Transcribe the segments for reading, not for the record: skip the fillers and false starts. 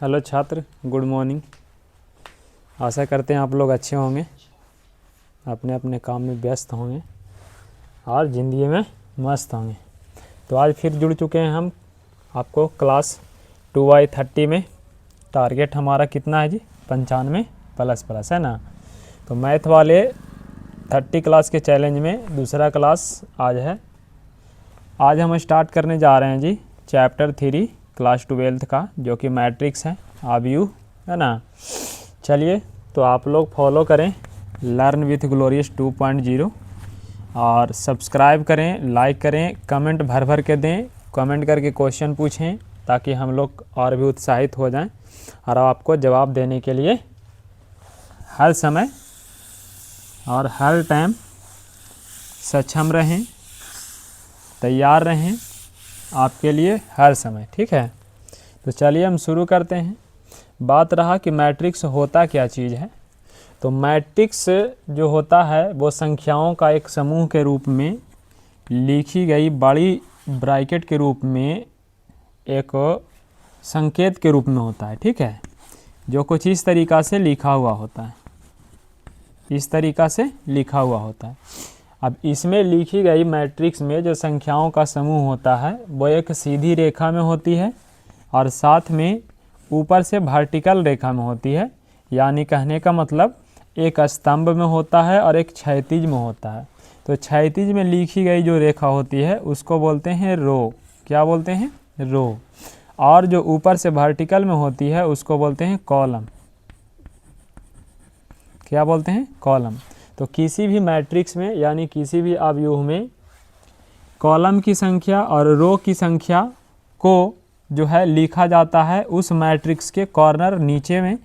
Hello छात्र, good morning. आशा करते हैं आप लोग अच्छे होंगे, अपने अपने काम में व्यस्त होंगे और ज़िंदगी में मस्त होंगे। तो आज फिर जुड़ चुके हैं हम आपको क्लास 2/30 में। टारगेट हमारा कितना है जी? 95 प्लस है ना। तो मैथ वाले 30 क्लास के चैलेंज में दूसरा क्लास आज है। आज हम स्टार्ट करने जा रहे हैं जी चैप्टर 3 क्लास 12th का, जो कि मैट्रिक्स है, आव्यूह है ना। चलिए तो आप लोग फॉलो करें लर्न विथ ग्लोरियस 2.0 और सब्सक्राइब करें, लाइक करें, कमेंट भर भर के दें, कमेंट करके क्वेश्चन पूछें ताकि हम लोग और भी उत्साहित हो जाएं और आपको जवाब देने के लिए हर समय और हर टाइम सक्षम रहें, तैयार रहें आपके लिए हर समय। ठीक है, तो चलिए हम शुरू करते हैं। बात रहा कि मैट्रिक्स होता क्या चीज़ है। तो मैट्रिक्स जो होता है वो संख्याओं का एक समूह के रूप में लिखी गई बड़ी ब्रैकेट के रूप में एक संकेत के रूप में होता है। ठीक है, जो कुछ इस तरीक़ा से लिखा हुआ होता है, इस तरीक़ा से लिखा हुआ होता है। अब इसमें लिखी गई मैट्रिक्स में जो संख्याओं का समूह होता है वो एक सीधी रेखा में होती है और साथ में ऊपर से वर्टिकल रेखा में होती है। यानी कहने का मतलब एक स्तंभ में होता है और एक क्षैतिज में होता है। तो क्षैतिज में लिखी गई जो रेखा होती है उसको बोलते हैं रो। क्या बोलते हैं? रो। और जो ऊपर से वर्टिकल में होती है उसको बोलते हैं कॉलम। क्या बोलते हैं? कॉलम। तो किसी भी मैट्रिक्स में यानी किसी भी अवयव में कॉलम की संख्या और रो की संख्या को जो है लिखा जाता है उस मैट्रिक्स के कॉर्नर नीचे में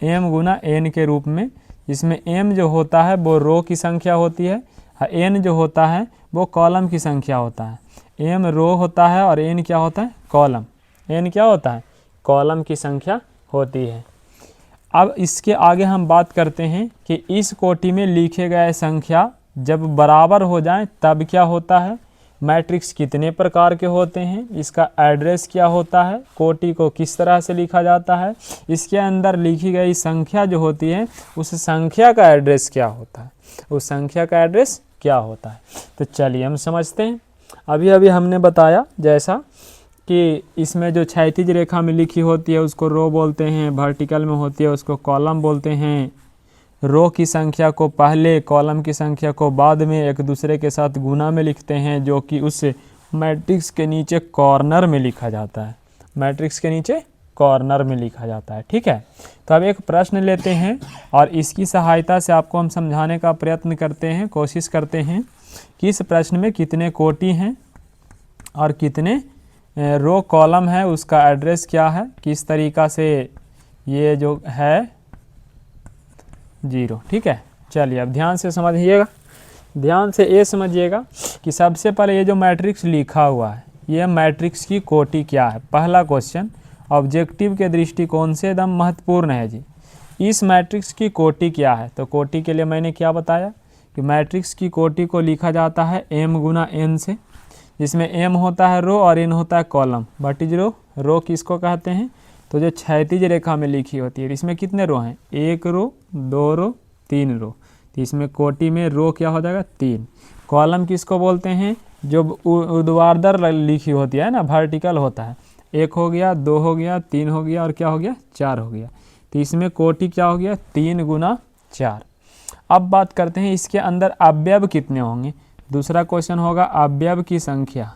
m गुना n के रूप में, जिसमें m जो होता है वो रो की संख्या होती है और n जो होता है वो कॉलम की संख्या होता है। m रो होता है और n क्या होता है? कॉलम। n क्या होता है? कॉलम की संख्या होती है। अब इसके आगे हम बात करते हैं कि इस कोटि में लिखे गए संख्या जब बराबर हो जाएं तब क्या होता है, मैट्रिक्स कितने प्रकार के होते हैं, इसका एड्रेस क्या होता है, कोटि को किस तरह से लिखा जाता है, इसके अंदर लिखी गई संख्या जो होती है उस संख्या का एड्रेस क्या होता है, उस संख्या का एड्रेस क्या होता है। तो चलिए हम समझते हैं। अभी हमने बताया जैसा कि इसमें जो क्षैतिज रेखा में लिखी होती है उसको रो बोलते हैं, वर्टिकल में होती है उसको कॉलम बोलते हैं। रो की संख्या को पहले, कॉलम की संख्या को बाद में एक दूसरे के साथ गुना में लिखते हैं, जो कि उस मैट्रिक्स के नीचे कॉर्नर में लिखा जाता है। मैट्रिक्स के नीचे कॉर्नर में लिखा जाता है। ठीक है, तो अब एक प्रश्न लेते हैं और इसकी सहायता से आपको हम समझाने का प्रयत्न करते हैं, कोशिश करते हैं कि इस प्रश्न में कितने कोटि हैं और कितने रो कॉलम है, उसका एड्रेस क्या है, किस तरीक़ा से ये जो है 0। ठीक है, चलिए अब ध्यान से समझिएगा। ध्यान से ये समझिएगा कि सबसे पहले ये जो मैट्रिक्स लिखा हुआ है ये मैट्रिक्स की कोटि क्या है। पहला क्वेश्चन ऑब्जेक्टिव के दृष्टिकोण से एकदम महत्वपूर्ण है जी। इस मैट्रिक्स की कोटि क्या है? तो कोटि के लिए मैंने क्या बताया कि मैट्रिक्स की कोटि को लिखा जाता है m गुना n से, जिसमें m होता है रो और n होता है कॉलम। व्हाट इज रो? रो किसको कहते हैं? तो जो क्षैतिज रेखा में लिखी होती है इसमें कितने रो हैं? 1 रो, 2 रो, 3 रो। तो इसमें कोटि में रो क्या हो जाएगा? 3। कॉलम किसको बोलते हैं? जो ऊर्ध्वाधर लिखी होती है ना, वर्टिकल होता है। 1 हो गया, 2 हो गया, 3 हो गया और क्या हो गया? 4 हो गया। तो इसमें कोटि क्या हो गया? 3 गुना 4। अब बात करते हैं इसके अंदर अवयव कितने होंगे। दूसरा क्वेश्चन होगा अवयव की संख्या।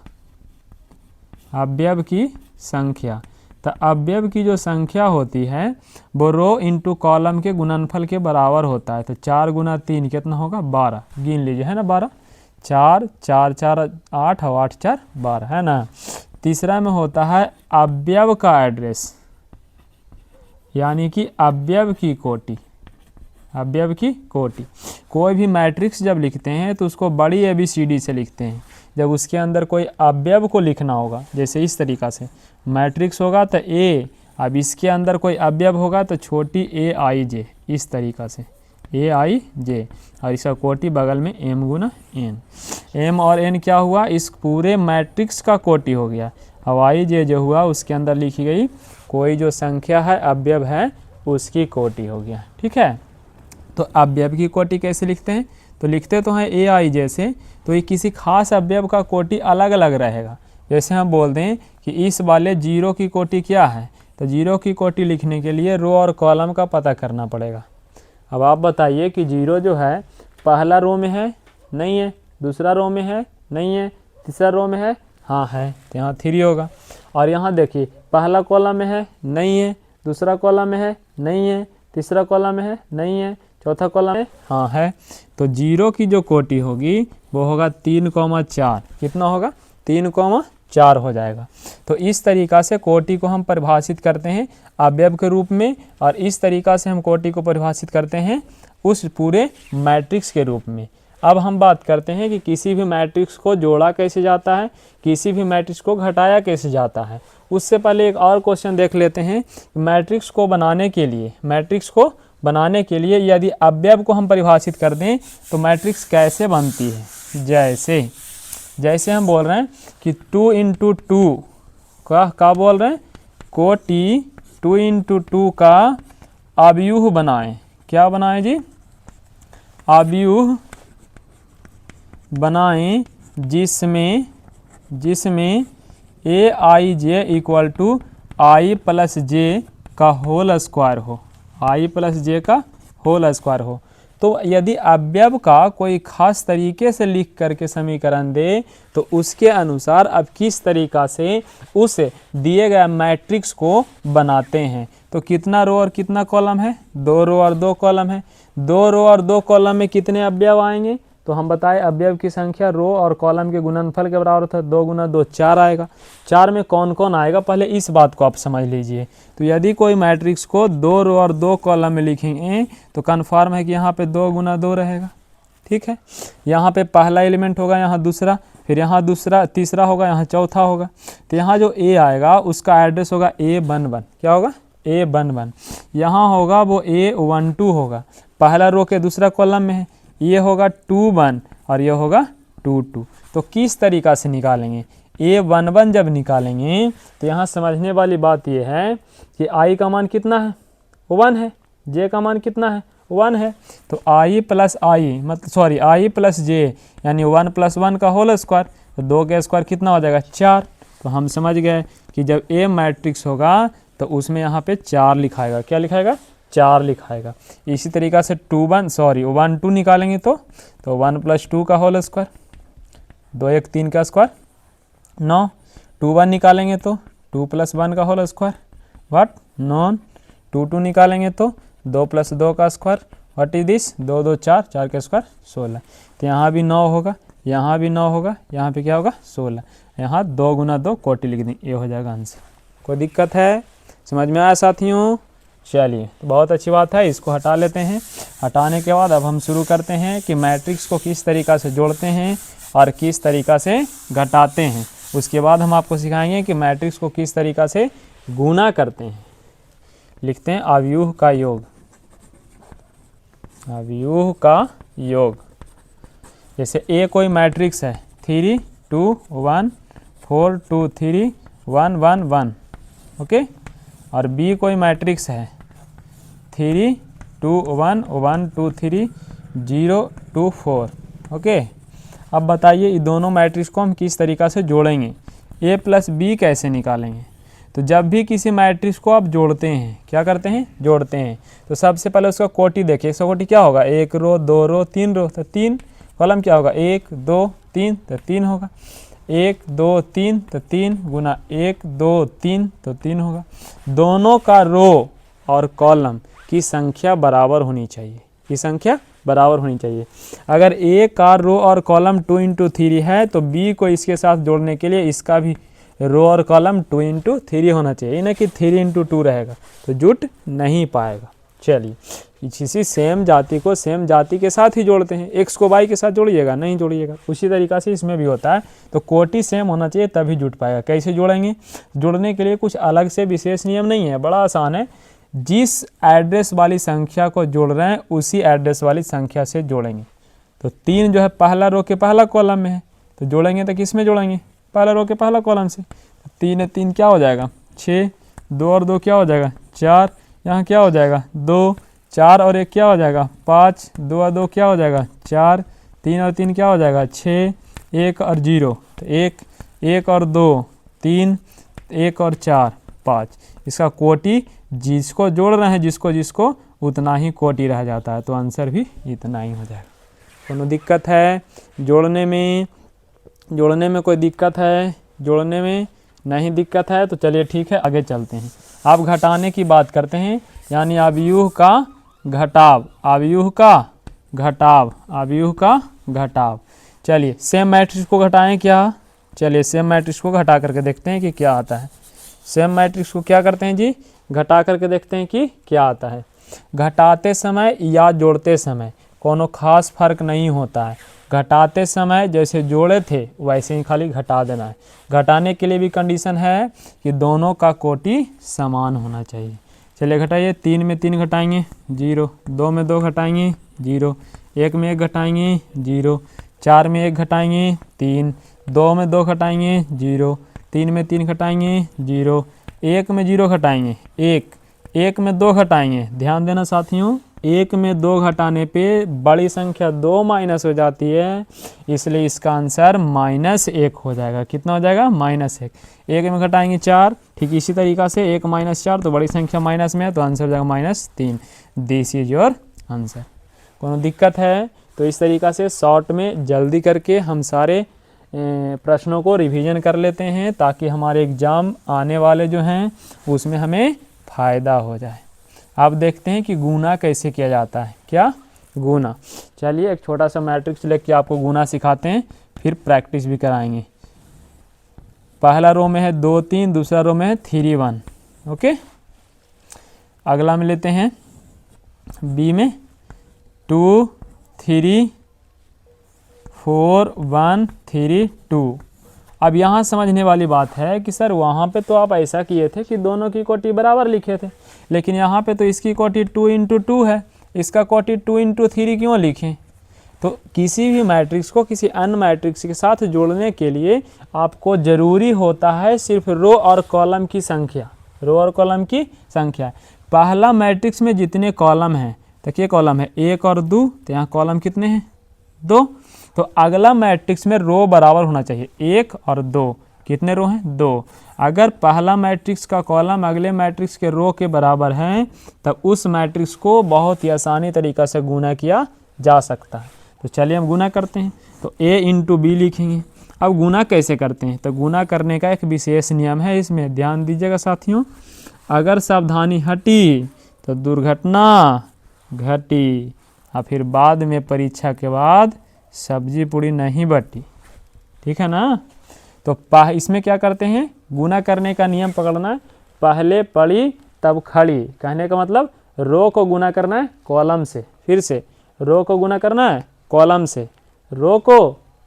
अवयव की संख्या, तो अवयव की जो संख्या होती है वो रो इंटू कॉलम के गुणनफल के बराबर होता है। तो 4 गुना 3 कितना होगा? 12। गिन लीजिए, है ना 12। 4 4 4 8 और 8 4 12, है ना। तीसरा में होता है अवयव का एड्रेस, यानी कि अवयव की कोटि। अवयव की कोटि, कोई भी मैट्रिक्स जब लिखते हैं तो उसको बड़ी ABCD से लिखते हैं। जब उसके अंदर कोई अवयव को लिखना होगा, जैसे इस तरीक़ा से मैट्रिक्स होगा तो A, अब इसके अंदर कोई अवयव होगा तो छोटी AIJ, इस तरीक़ा से AIJ, और इसका कोटि बगल में m गुना n। m और n क्या हुआ? इस पूरे मैट्रिक्स का कोटि हो गया। अब IJ जो हुआ उसके अंदर लिखी गई कोई जो संख्या है अवयव है उसकी कोटि हो गया। ठीक है, तो अवयव की कोटि कैसे लिखते हैं? तो लिखते तो हैं ए आई जैसे, तो ये किसी खास अवयव का कोटि अलग अलग रहेगा। जैसे हम बोलते हैं कि इस वाले जीरो की कोटि क्या है, तो जीरो की कोटि लिखने के लिए रो और कॉलम का पता करना पड़ेगा। अब आप बताइए कि जीरो जो है पहला रो में है, नहीं है, दूसरा रो में है, नहीं है, तीसरा रो में है, हाँ है, तो यहाँ 3 होगा। और यहाँ देखिए पहला कॉलम में है, नहीं है, दूसरा कॉलम में है, नहीं है, तीसरा कॉलम में है, नहीं है, चौथा कॉलम में हाँ है। तो जीरो की जो कोटि होगी वो होगा 3,4। कितना होगा? 3,4 हो जाएगा। तो इस तरीक़ा से कोटि को हम परिभाषित करते हैं अवयव के रूप में, और इस तरीक़ा से हम कोटि को परिभाषित करते हैं उस पूरे मैट्रिक्स के रूप में। अब हम बात करते हैं कि किसी भी मैट्रिक्स को जोड़ा कैसे जाता है, किसी भी मैट्रिक्स को घटाया कैसे जाता है। उससे पहले एक और क्वेश्चन देख लेते हैं। मैट्रिक्स को बनाने के लिए यदि अवयव को हम परिभाषित कर दें तो मैट्रिक्स कैसे बनती है। जैसे हम बोल रहे हैं कि 2 × 2 का बोल रहे हैं कोटि 2 × 2 का अवयूह बनाएं। क्या बनाएं जी? अवयूह बनाएं जिसमें ए आई J equal to I plus जे का होल स्क्वायर हो, आई प्लस जे का होल स्क्वायर हो। तो यदि अवयव का कोई खास तरीके से लिख करके समीकरण दे तो उसके अनुसार अब किस तरीक़ा से उस दिए गए मैट्रिक्स को बनाते हैं। तो कितना रो और कितना कॉलम है? 2 रो और 2 कॉलम है। 2 रो और 2 कॉलम में कितने अवयव आएंगे? तो हम बताएं अवयव की संख्या रो और कॉलम के गुणनफल के बराबर होता है। 2 × 2 4 आएगा। 4 में कौन कौन आएगा पहले इस बात को आप समझ लीजिए। तो यदि कोई मैट्रिक्स को 2 रो और 2 कॉलम में लिखेंगे तो कन्फर्म है कि यहाँ पे 2 × 2 रहेगा। ठीक है, यहाँ पे पहला एलिमेंट होगा, यहाँ दूसरा, फिर यहाँ दूसरा, तीसरा होगा, यहाँ चौथा होगा। तो यहाँ जो ए आएगा उसका एड्रेस होगा A11। क्या होगा? A11। यहाँ होगा वो A12 होगा, पहला रो के दूसरा कॉलम में है। ये होगा 21 और ये होगा 22। तो किस तरीक़ा से निकालेंगे? A11 जब निकालेंगे तो यहाँ समझने वाली बात ये है कि i का मान कितना है? 1 है। j का मान कितना है? 1 है। तो i प्लस j यानी 1 + 1 का होल स्क्वायर, तो 2 का स्क्वायर कितना हो जाएगा? 4। तो हम समझ गए कि जब A मैट्रिक्स होगा तो उसमें यहाँ पे 4 लिखाएगा। क्या लिखाएगा? 4 लिखाएगा। इसी तरीक़ा से 1 2 निकालेंगे तो 1 + 2 का होल स्क्वायर, 2 1 3 का स्क्वायर 9। 2 1 निकालेंगे तो 2 + 1 का होल स्क्वायर व्हाट 9। 2 2 निकालेंगे तो 2 + 2 का स्क्वायर व्हाट इज दिस 2 2 4, 4 का स्क्वायर 16। तो यहाँ भी 9 होगा, यहाँ भी 9 होगा, यहाँ पे क्या होगा? 16। यहाँ 2 × 2 कोटि लिख दें, ये हो जाएगा आंसर। कोई दिक्कत है? समझ में आया साथियों? चलिए, तो बहुत अच्छी बात है, इसको हटा लेते हैं। हटाने के बाद अब हम शुरू करते हैं कि मैट्रिक्स को किस तरीक़ा से जोड़ते हैं और किस तरीक़ा से घटाते हैं। उसके बाद हम आपको सिखाएंगे कि मैट्रिक्स को किस तरीक़ा से गुणा करते हैं। लिखते हैं अवयूह का योग। अवयूह का योग, जैसे ए कोई मैट्रिक्स है 3 2 1 4 2 3 1 1 1, ओके। और बी कोई मैट्रिक्स है 3 2 1 1 2 3 0 2 4, ओके। अब बताइए ये दोनों मैट्रिक्स को हम किस तरीक़ा से जोड़ेंगे, a + b कैसे निकालेंगे। तो जब भी किसी मैट्रिक्स को आप जोड़ते हैं, क्या करते हैं? जोड़ते हैं। तो सबसे पहले उसका कोटि देखिए। इसका कोटि क्या होगा? 1 रो 2 रो 3 रो, तो 3 कॉलम क्या होगा? 1 2 3, तो 3 होगा। 1 2 3 तो 3 गुना 1 2 3 तो 3 होगा। दोनों का रो और कॉलम की संख्या बराबर होनी चाहिए, की संख्या बराबर होनी चाहिए। अगर ए का रो और कॉलम 2 × 3 है तो बी को इसके साथ जोड़ने के लिए इसका भी रो और कॉलम 2 × 3 होना चाहिए, ना कि 3 × 2 रहेगा तो जुट नहीं पाएगा। चलिए, किसी सेम जाति को सेम जाति के साथ ही जोड़ते हैं। एक्स को वाई के साथ जोड़िएगा, नहीं जोड़िएगा। उसी तरीक़ा से इसमें भी होता है। तो कोटि सेम होना चाहिए तभी जुट पाएगा। कैसे जोड़ेंगे? जोड़ने के लिए कुछ अलग से विशेष नियम नहीं है, बड़ा आसान है। जिस एड्रेस वाली संख्या को जोड़ रहे हैं उसी एड्रेस वाली संख्या से जोड़ेंगे। तो 3 जो है पहला रो के पहला कॉलम में है, तो जोड़ेंगे तो किस में जोड़ेंगे? पहला रो के पहला कॉलम से। 3 3 क्या हो जाएगा? 6, 2 और 2 क्या हो जाएगा 4, यहाँ क्या हो जाएगा 2, 4 और 1 क्या हो जाएगा 5, 2 और 2 क्या हो जाएगा 4, 3 और 3 क्या हो जाएगा 6, 1 और 0, तो 1 और 2 3, 1 और 4 5। इसका कोटि जिसको जोड़ रहे हैं जिसको जिसको उतना ही कोटि रह जाता है, तो आंसर भी इतना ही हो जाएगा। कोनो दिक्कत है जोड़ने में कोई दिक्कत है जोड़ने में नहीं दिक्कत है तो चलिए ठीक है आगे चलते हैं। अब घटाने की बात करते हैं, यानी अवयव का घटाव, अवयव का घटाव, अवयव का घटाव। चलिए सेम मैट्रिक्स को घटाएं क्या, चलिए सेम मैट्रिक्स को घटा करके देखते हैं कि क्या आता है। सेम मैट्रिक्स को क्या करते हैं जी, घटा करके देखते हैं कि क्या आता है। घटाते समय या जोड़ते समय कोनो खास फर्क नहीं होता है। घटाते समय जैसे जोड़े थे वैसे ही खाली घटा देना है। घटाने के लिए भी कंडीशन है कि दोनों का कोटि समान होना चाहिए। चलिए घटाइए, 3 में 3 घटाएंगे 0, 2 में 2 घटाएंगे 0, 1 में 1 घटाएंगे 0, 4 में 1 घटाएंगे 3, 2 में 2 घटाएंगे 0, 3 में 3 घटाएंगे 0, 1 में 0 घटाएंगे 1 में 2 घटाएंगे। ध्यान देना साथियों, 1 में 2 घटाने पे बड़ी संख्या 2 माइनस हो जाती है, इसलिए इसका आंसर -1 हो जाएगा। कितना हो जाएगा -1। 1 में घटाएंगे 4, ठीक इसी तरीक़ा से 1 - 4 तो बड़ी संख्या माइनस में है तो आंसर हो जाएगा -3। This is your answer. कोनो दिक्कत है तो इस तरीक़ा से शॉर्ट में जल्दी करके हम सारे प्रश्नों को रिवीजन कर लेते हैं ताकि हमारे एग्ज़ाम आने वाले जो हैं उसमें हमें फ़ायदा हो जाए। अब देखते हैं कि गुना कैसे किया जाता है। क्या गुना, चलिए एक छोटा सा मैट्रिक्स लेके आपको गुना सिखाते हैं, फिर प्रैक्टिस भी कराएंगे। पहला रो में है 2 3, दूसरा रो में है 3 1। ओके, अगला में लेते हैं बी में 2 3 4 1 3 2। अब यहाँ समझने वाली बात है कि सर वहाँ पे तो आप ऐसा किए थे कि दोनों की कोटि बराबर लिखे थे, लेकिन यहाँ पे तो इसकी कोटि 2 × 2 है, इसका कोटि 2 × 3 क्यों लिखें। तो किसी भी मैट्रिक्स को किसी अन्य मैट्रिक्स के साथ जोड़ने के लिए आपको ज़रूरी होता है सिर्फ रो और कॉलम की संख्या, रो और कॉलम की संख्या। पहला मैट्रिक्स में जितने कॉलम हैं, देखिए कॉलम है 1 और 2, तो यहाँ कॉलम कितने हैं 2, तो अगला मैट्रिक्स में रो बराबर होना चाहिए 1 और 2। कितने रो हैं 2। अगर पहला मैट्रिक्स का कॉलम अगले मैट्रिक्स के रो के बराबर हैं तब उस मैट्रिक्स को बहुत ही आसानी तरीक़ा से गुना किया जा सकता है। तो चलिए हम गुना करते हैं, तो a × b लिखेंगे। अब गुना कैसे करते हैं, तो गुना करने का एक विशेष नियम है, इसमें ध्यान दीजिएगा साथियों। अगर सावधानी हटी तो दुर्घटना घटी, और फिर बाद में परीक्षा के बाद सब्जी पूरी नहीं बटी, ठीक है ना। तो इसमें क्या करते हैं, गुना करने का नियम पकड़ना है, पहले पड़ी तब खड़ी। कहने का मतलब रो को गुना करना है कॉलम से, फिर से रो को गुना करना है कॉलम से, रो को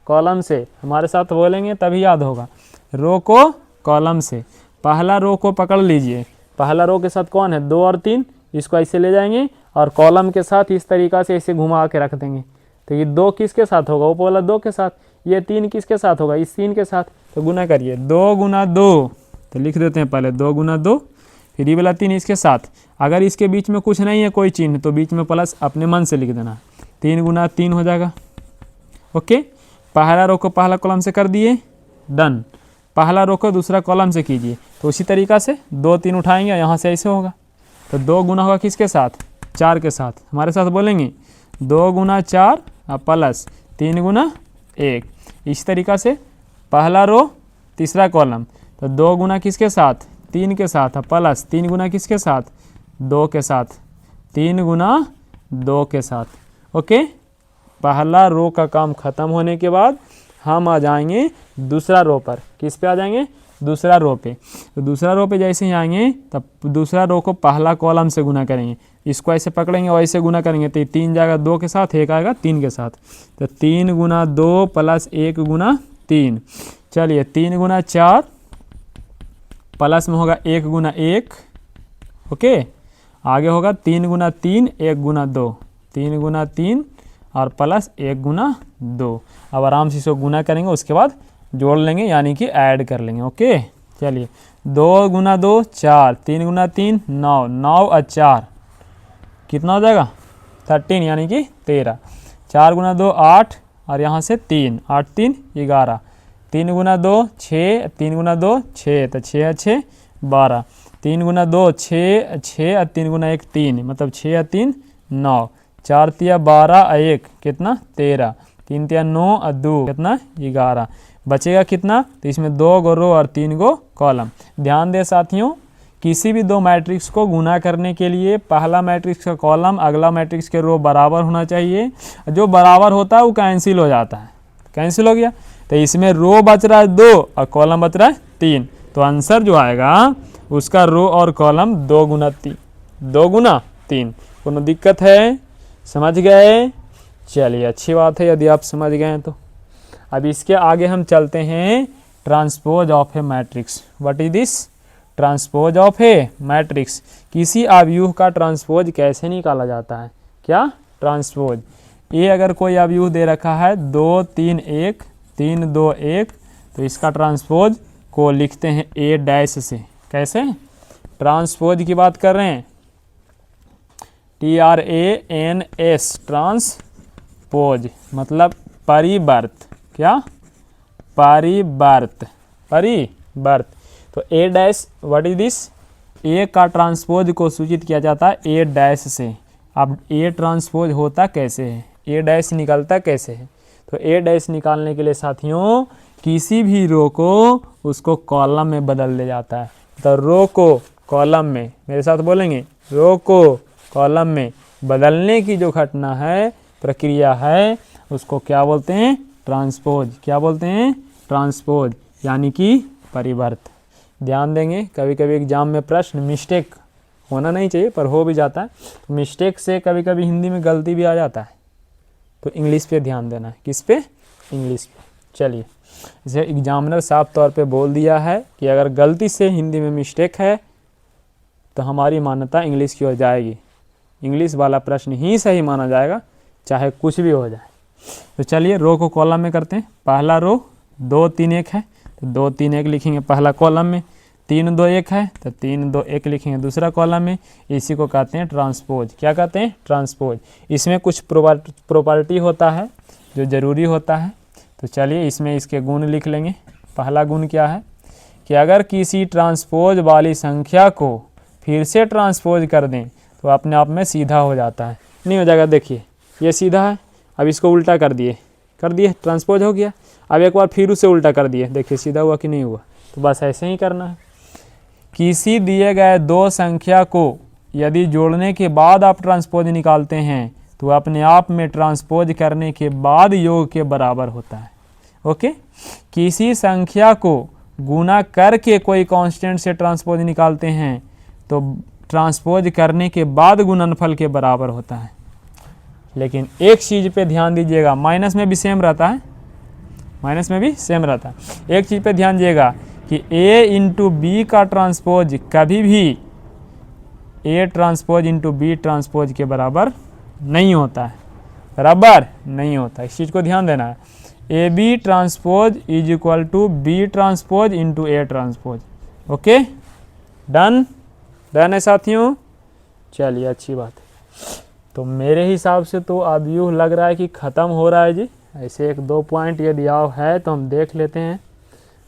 कॉलम से, हमारे साथ बोलेंगे तभी याद होगा, रो को कॉलम से। पहला रो को पकड़ लीजिए, पहला रो के साथ कौन है 2 और 3, इसको ऐसे ले जाएंगे और कॉलम के साथ इस तरीक़ा से ऐसे घुमा के रख देंगे। तो ये 2 किसके साथ होगा, वो बोला 2 के साथ, ये 3 किसके साथ होगा, इस 3 के साथ। तो गुना करिए 2 × 2, तो लिख देते हैं पहले 2 × 2, फिर ये वाला 3 इसके साथ। अगर इसके बीच में कुछ नहीं है कोई चिन्ह तो बीच में प्लस अपने मन से लिख देना, 3 × 3 हो जाएगा। ओके, पहला रो को पहला कॉलम से कर दिए, डन। पहला रो को दूसरा कॉलम से कीजिए, तो उसी तरीक़ा से 2 3 उठाएंगे, यहाँ से ऐसे होगा। तो 2 गुना होगा किसके साथ, 4 के साथ। हमारे साथ बोलेंगे 2 × 4 और प्लस 3 × 1। इस तरीक़ा से पहला रो तीसरा कॉलम, तो 2 गुना किसके साथ 3 के साथ, प्लस 3 गुना किसके साथ 2 के साथ, 3 × 2 के साथ। ओके, पहला रो का काम ख़त्म होने के बाद हम आ जाएंगे दूसरा रो पर। किस पे आ जाएंगे, दूसरा रो पे। तो दूसरा रो पे जैसे ही आएंगे तब दूसरा रो को पहला कॉलम से गुना करेंगे, इसको ऐसे पकड़ेंगे और ऐसे गुना करेंगे, तो 3 जाएगा 2 के साथ, 1 आएगा 3 के साथ। तो 3 × 2 प्लस 1 × 3। चलिए 3 × 4 प्लस में होगा 1 × 1। ओके, आगे होगा 3 × 3 1 × 2, 3 × 3 और प्लस 1 × 2। अब आराम से इसको गुना करेंगे, उसके बाद जोड़ लेंगे यानी कि ऐड कर लेंगे। ओके, चलिए 2 गुना 2 4, 3 गुना 3 9, 9 और 4 कितना हो जाएगा 13 यानी कि 13। 4 गुना 2 8 और यहाँ से 3, 8 3 11, 3 गुना 2 6, 3 गुना 2 6, तो 6 6 12, 3 गुना 2 6, 6 और 3 गुना 1 3, मतलब 6 और 3 9, 4 तिया 12 और 1 कितना 13, 3 तिया 9 और 2 कितना 11, बचेगा कितना, तो इसमें 2 गो रो और 3 गो कॉलम। ध्यान दे साथियों, किसी भी दो मैट्रिक्स को गुना करने के लिए पहला मैट्रिक्स का कॉलम अगला मैट्रिक्स के रो बराबर होना चाहिए। जो बराबर होता है वो कैंसिल हो जाता है, कैंसिल हो गया, तो इसमें रो बच रहा है 2 और कॉलम बच रहा है 3, तो आंसर जो आएगा उसका रो और कॉलम 2 गुना 3, 2 गुना 3। कोनो दिक्कत है, समझ गए? चलिए अच्छी बात है यदि आप समझ गए तो। अब इसके आगे हम चलते हैं transpose of A matrix. What is this? Transpose of A matrix. किसी अवयव का ट्रांसपोज कैसे निकाला जाता है? क्या? ट्रांसपोज। ए अगर कोई अवयव दे रखा है 2 3 1 3 2 1, तो इसका ट्रांसपोज को लिखते हैं ए डैश से। कैसे? ट्रांसपोज की बात कर रहे हैं, TRANS, ट्रांसपोज मतलब परिवर्त। क्या? परिवर्त, परिवर्त। तो ए डैश, व्हाट इज दिस? ए का ट्रांसपोज को सूचित किया जाता है ए डैश से। अब ए ट्रांसपोज होता कैसे है, ए डैश निकलता कैसे है? तो ए डैश निकालने के लिए साथियों किसी भी रो को उसको कॉलम में बदल दिया जाता है। तो रो को कॉलम में, मेरे साथ बोलेंगे, रो को कॉलम में बदलने की जो घटना है, प्रक्रिया है, उसको क्या बोलते हैं? ट्रांसपोज। क्या बोलते हैं? ट्रांसपोज यानी कि परिवर्त। ध्यान देंगे, कभी कभी एग्जाम में प्रश्न मिस्टेक होना नहीं चाहिए पर हो भी जाता है, तो मिस्टेक से कभी कभी हिंदी में गलती भी आ जाता है, तो इंग्लिश पे ध्यान देना है। किस पे? इंग्लिश पे। चलिए, जैसे एग्जामिनर साफ तौर पे बोल दिया है कि अगर गलती से हिंदी में मिस्टेक है तो हमारी मान्यता इंग्लिश की ओर जाएगी, इंग्लिश वाला प्रश्न ही सही माना जाएगा, चाहे कुछ भी हो जाए। तो चलिए रो को कॉलम में करते हैं। पहला रो 2 3 1 है, तो 2 3 1 लिखेंगे पहला कॉलम में। 3 2 1 है, तो 3 2 1 लिखेंगे दूसरा कॉलम में। इसी को कहते हैं ट्रांसपोज। क्या कहते हैं? ट्रांसपोज। इसमें कुछ प्रॉपर्टी होता है जो ज़रूरी होता है, तो चलिए इसमें इसके गुण लिख लेंगे। पहला गुण क्या है कि अगर किसी ट्रांसपोज वाली संख्या को फिर से ट्रांसपोज कर दें तो अपने आप में सीधा हो जाता है। नहीं हो जाएगा, देखिए ये सीधा है, अब इसको उल्टा कर दिए ट्रांसपोज हो गया। अब एक बार फिर उसे उल्टा कर दिए, देखिए सीधा हुआ कि नहीं हुआ। तो बस ऐसे ही करना है। किसी दिए गए दो संख्या को यदि जोड़ने के बाद आप ट्रांसपोज निकालते हैं तो अपने आप में ट्रांसपोज करने के बाद योग के बराबर होता है। ओके, किसी संख्या को गुना करके कोई कांस्टेंट से ट्रांसपोज निकालते हैं तो ट्रांसपोज करने के बाद गुणनफल के बराबर होता है। लेकिन एक चीज़ पे ध्यान दीजिएगा, माइनस में भी सेम रहता है, माइनस में भी सेम रहता है। एक चीज़ पे ध्यान दीजिएगा कि a इंटू बी का ट्रांसपोज कभी भी a transpose into B transpose के बराबर नहीं होता है, बराबर नहीं होता है। इस चीज़ को ध्यान देना है। A B transpose is equal to B transpose into A transpose. Okay, done? Done है साथियों? चलिए अच्छी बात है। तो मेरे हिसाब से तो अब यूँ लग रहा है कि ख़त्म हो रहा है जी। ऐसे 1-2 पॉइंट यदि आओ है तो हम देख लेते हैं,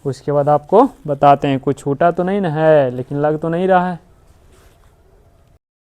उसके बाद आपको बताते हैं। कुछ छूटा तो नहीं ना है, लेकिन लग तो नहीं रहा है।